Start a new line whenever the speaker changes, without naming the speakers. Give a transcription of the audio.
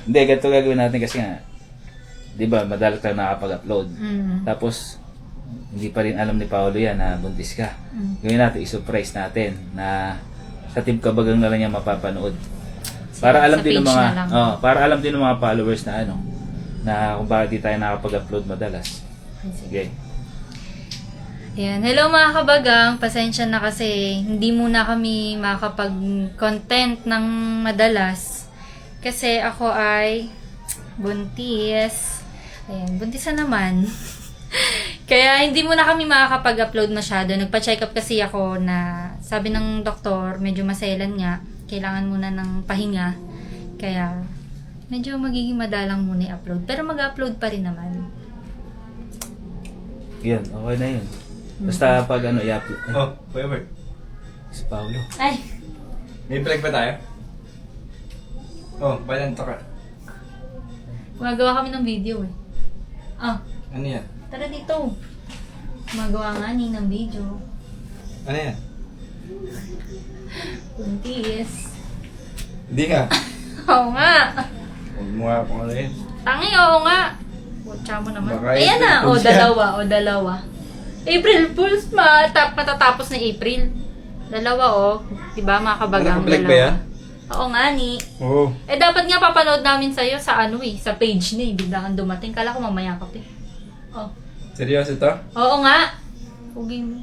Hindi, ganito gagawin natin kasi nga, di ba, madalas tayo nakapag-upload. Tapos, hindi pa rin alam ni Paolo yan na buntis ka. Gawin natin, i-surprise natin na sa Team Kabagang na lang niya mapapanood. Para alam din ng mga para alam din ng mga followers na ano na kung bakit di tayo nakapag-upload madalas. Sige.
Ayan. Hello mga kabagang, pasensya na kasi hindi muna kami makakapag-content ng madalas kasi ako ay buntis. Ayan, buntis na naman. Kaya hindi muna kami makakapag-upload masyado. Nagpa-check up kasi ako na sabi ng doktor, medyo maselan nga. Kailangan muna ng pahinga. Kaya medyo magiging madalang muna i-upload. Pero mag-upload pa rin naman.
Yan, okay na yun. Basta pag ano, i-upload.
Oh, Kuya Bert.
Si Paolo.
Ay!
May break ba tayo? Oh, balan to ka.
Gumagawa kami ng video eh. Ah,
Ano yan?
tara dito. Gumagawa nga ni ng video.
Ano yan?
Buntis.
Hindi nga.
Oo nga.
Huwag mo nga kung ano yun.
Tangi, oo nga. Butsa mo naman.
Baka
Ayan na,
April Fools
dalawa. April Fools, matatapos na April. Dalawa, diba mga kabagang
Naka-vlog
dalawa.
ba yan?
Oo nga ni.
Oo.
Dapat nga papanood namin sa'yo sa sa page na bigla kang dumating. Kala ko mamaya ka pa eh. Oh.
Seryoso to?
Oo nga. Pugin mo.